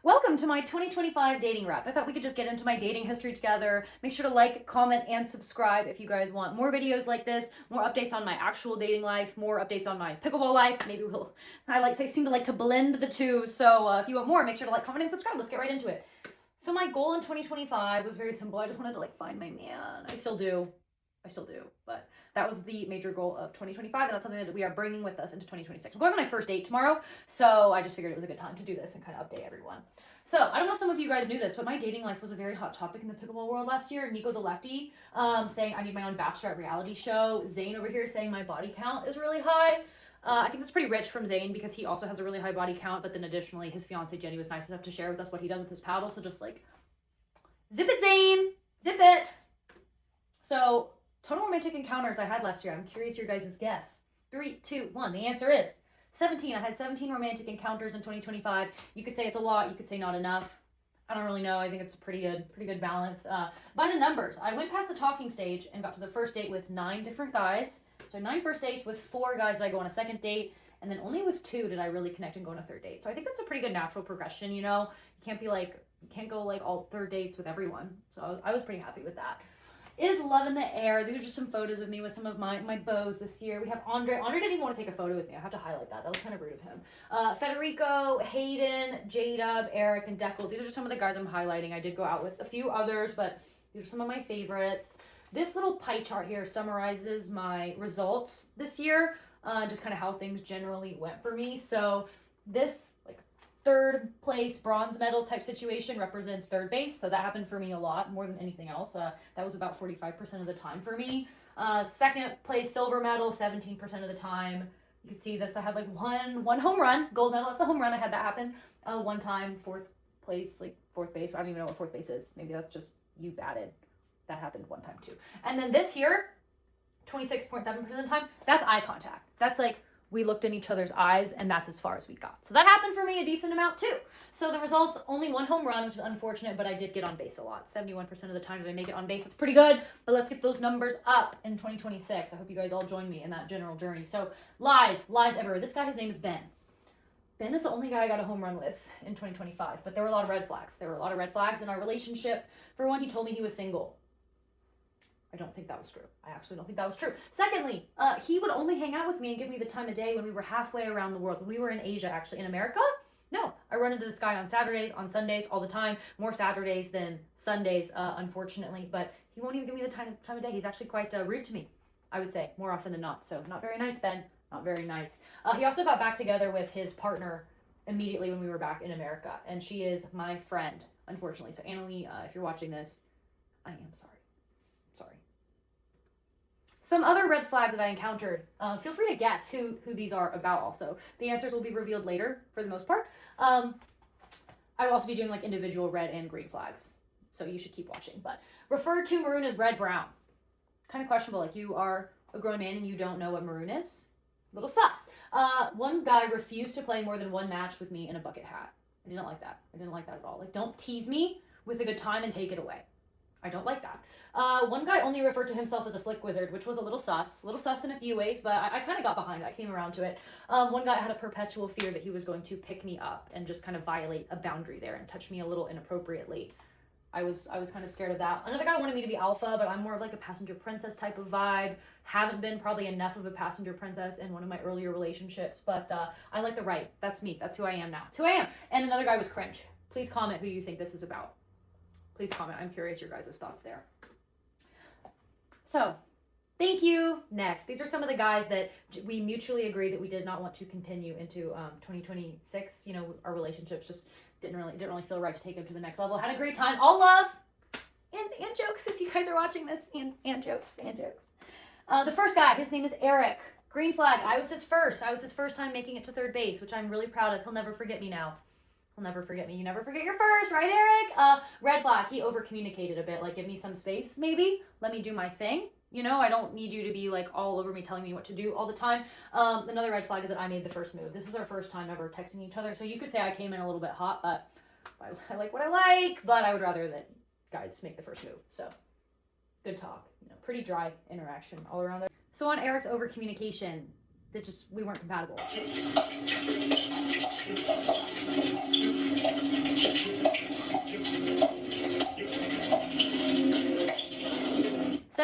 Welcome to my 2025 dating wrap. I thought we could just get into my dating history together. Make sure to like, comment, and subscribe if you guys want more videos like this, more updates on my actual dating life, more updates on my pickleball life. Maybe seem to like to blend the two. So if you want more, make sure to like, comment, and subscribe. Let's get right into it. So my goal in 2025 was very simple. I just wanted to like find my man. I still do, but that was the major goal of 2025, and that's something that we are bringing with us into 2026. I'm going on my first date tomorrow, so I just figured it was a good time to do this and kind of update everyone. So I don't know if some of you guys knew this, but my dating life was a very hot topic in the pickleball world last year. Nico the Lefty saying I need my own Bachelorette reality show. Zane over here saying my body count is really high. I think that's pretty rich from Zane because he also has a really high body count, but then additionally his fiance Jenny was nice enough to share with us what he does with his paddle, so just like, zip it, Zane! Zip it! So, total romantic encounters I had last year. I'm curious your guys' guess. 3, 2, 1. The answer is 17. I had 17 romantic encounters in 2025. You could say it's a lot. You could say not enough. I don't really know. I think it's a pretty good balance. By the numbers, I went past the talking stage and got to the first date with 9 different guys. So 9 first dates with 4 guys did I go on a second date. And then only with 2 did I really connect and go on a third date. So I think that's a pretty good natural progression, you know? You can't go like all third dates with everyone. So I was pretty happy with that. Is love in the air? These are just some photos of me with some of my beaux this year. We have Andre. Andre didn't even want to take a photo with me. I have to highlight that. That was kind of rude of him. Federico, Hayden, J-Dub, Eric, and Deckel. These are just some of the guys I'm highlighting. I did go out with a few others, but these are some of my favorites. This little pie chart here summarizes my results this year, just kind of how things generally went for me. So this third place bronze medal type situation represents third base, so that happened for me a lot, more than anything else. That was about 45% of the time for me. Second place silver medal, 17% of the time. You can see this, I had like one home run. Gold medal, that's a home run, I had that happen one time. Fourth place, like fourth base, I don't even know what fourth base is. Maybe that's just you batted. That happened one time too. And then this here, 26.7% of the time, that's eye contact. That's like, we looked in each other's eyes, and that's as far as we got. So that happened for me a decent amount, too. So the results, only 1 home run, which is unfortunate, but I did get on base a lot. 71% of the time did I make it on base. That's pretty good, but let's get those numbers up in 2026. I hope you guys all join me in that general journey. So lies everywhere. This guy, his name is Ben. Ben is the only guy I got a home run with in 2025, but there were a lot of red flags. There were a lot of red flags in our relationship. For one, he told me he was single. I don't think that was true. I actually don't think that was true. Secondly, he would only hang out with me and give me the time of day when we were halfway around the world. When we were in Asia, actually. In America, no. I run into this guy on Saturdays, on Sundays, all the time. More Saturdays than Sundays, unfortunately. But he won't even give me the time of day. He's actually quite rude to me, I would say, more often than not. So not very nice, Ben. Not very nice. He also got back together with his partner immediately when we were back in America. And she is my friend, unfortunately. So Annalie, if you're watching this, I am sorry. Some other red flags that I encountered, feel free to guess who these are about also. The answers will be revealed later for the most part. I will also be doing like individual red and green flags, so you should keep watching. But refer to maroon as red-brown. Kind of questionable, like you are a grown man and you don't know what maroon is? Little sus. One guy refused to play more than 1 match with me in a bucket hat. I didn't like that. I didn't like that at all. Like, don't tease me with a good time and take it away. I don't like that. One guy only referred to himself as a flick wizard, which was a little sus in a few ways, but I kind of got behind it. I came around to it. One guy had a perpetual fear that he was going to pick me up and just kind of violate a boundary there and touch me a little inappropriately. I was kind of scared of that. Another guy wanted me to be alpha, but I'm more of like a passenger princess type of vibe. Haven't been probably enough of a passenger princess in one of my earlier relationships, but I like the right. That's me. That's who I am now. It's who I am. And another guy was cringe. Please comment who you think this is about. Please comment. I'm curious your guys' thoughts there. So, thank you. Next, these are some of the guys that we mutually agreed that we did not want to continue into 2026. You know, our relationships just didn't really feel right to take them to the next level. Had a great time. All love and jokes if you guys are watching this. And jokes. The first guy, his name is Eric. Green flag. I was his first time making it to third base, which I'm really proud of. He'll never forget me now. He'll never forget me. You never forget your first, right, Eric? Red flag. He over-communicated a bit. Like, give me some space, maybe. Let me do my thing. You know, I don't need you to be, like, all over me telling me what to do all the time. Another red flag is that I made the first move. This is our first time ever texting each other. So you could say I came in a little bit hot, but I like what I like. But I would rather that guys make the first move. So, good talk. You know, pretty dry interaction all around. So on Eric's over-communication, we weren't compatible.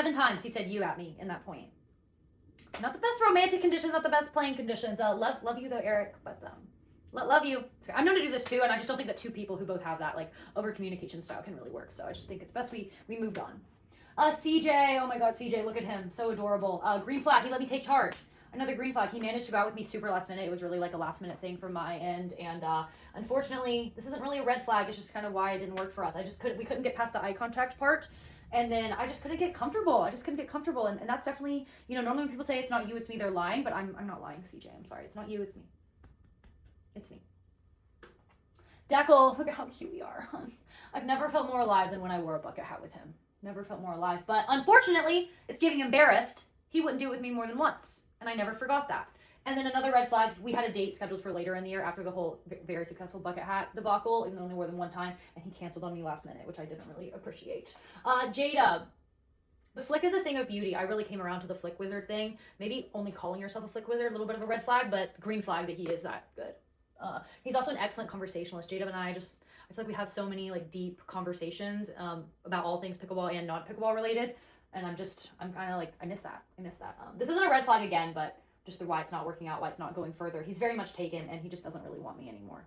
7 times he said you at me in that point. Not the best romantic conditions, not the best playing conditions. Love you though, Eric, but love you. I'm known to do this too, and I just don't think that 2 people who both have that like over communication style can really work. So I just think it's best we moved on. CJ, oh my God, CJ, look at him, so adorable. Green flag, he let me take charge. Another green flag. He managed to go out with me super last minute. It was really like a last minute thing from my end, and unfortunately, this isn't really a red flag. It's just kind of why it didn't work for us. We couldn't get past the eye contact part. And then I just couldn't get comfortable. And that's definitely, normally when people say it's not you, it's me, they're lying, but I'm not lying, CJ. I'm sorry. It's not you, it's me. It's me. Deckle, look at how cute we are. I've never felt more alive than when I wore a bucket hat with him. Never felt more alive. But unfortunately, it's getting embarrassed. He wouldn't do it with me more than once. And I never forgot that. And then another red flag, we had a date scheduled for later in the year after the whole very successful bucket hat debacle, even though only more than one time, and he canceled on me last minute, which I didn't really appreciate. Jada, the flick is a thing of beauty. I really came around to the flick wizard thing. Maybe only calling yourself a flick wizard, a little bit of a red flag, but green flag that he is that good. He's also an excellent conversationalist. Jada and I feel like we have so many like deep conversations about all things pickleball and not pickleball related, and I'm kind of like, I miss that. This isn't a red flag again, but just the why it's not working out, why it's not going further. He's very much taken, and he just doesn't really want me anymore.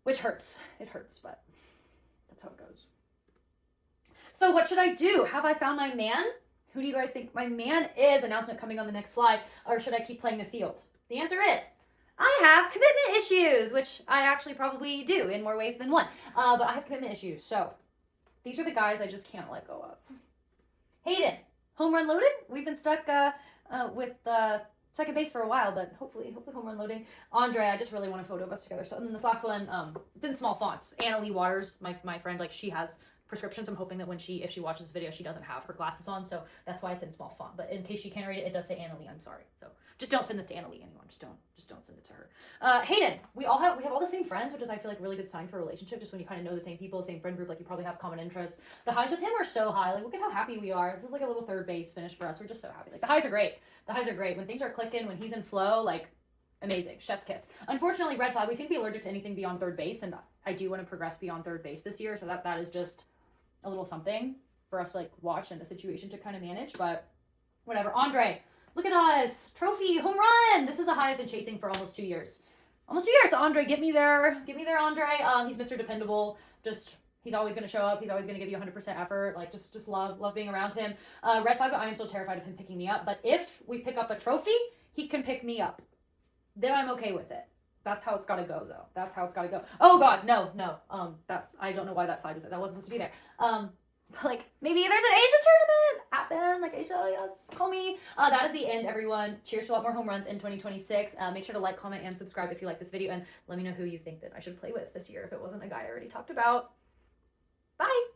Which hurts. It hurts, but that's how it goes. So what should I do? Have I found my man? Who do you guys think my man is? Announcement coming on the next slide. Or should I keep playing the field? The answer is, I have commitment issues, which I actually probably do in more ways than one. But I have commitment issues. So these are the guys I just can't let go of. Hayden, home run loaded. We've been stuck with second base for a while, but hopefully home run loading. Andre, I just really want a photo of us together. So, and then this last one, it's in small fonts. Anna Lee Waters, my friend, like she has prescriptions. I'm hoping that if she watches this video, she doesn't have her glasses on, so that's why it's in small font. But in case she can't read it, it does say Anna Lee. I'm sorry. So just don't send this to Anna Lee, anyone. Just don't send it to her. Hayden, we have all the same friends, which is I feel like a really good sign for a relationship. Just when you kind of know the same people, same friend group, like you probably have common interests. The highs with him are so high. Like look at how happy we are. This is like a little third base finish for us. We're just so happy. Like the highs are great. When things are clicking, when he's in flow, like amazing. Chef's kiss. Unfortunately, red flag. We seem to be allergic to anything beyond third base, and I do want to progress beyond third base this year. So that is just a little something for us to like watch and a situation to kind of manage, but whatever. Andre, look at us. Trophy, home run. This is a high I've been chasing for almost 2 years. So Andre, get me there, Andre. He's Mr. Dependable. He's always going to show up. He's always going to give you 100% effort. Like just love being around him. Red flag, I am still terrified of him picking me up, but if we pick up a trophy, he can pick me up. Then I'm okay with it. That's how it's got to go, though. Oh, God, no. I don't know why that slide was there. That wasn't supposed to be there. Like, maybe there's an Asia tournament at Ben, like Asia, yes, call me. That is the end, everyone. Cheers to a lot more home runs in 2026. Make sure to like, comment, and subscribe if you like this video, and let me know who you think that I should play with this year if it wasn't a guy I already talked about. Bye!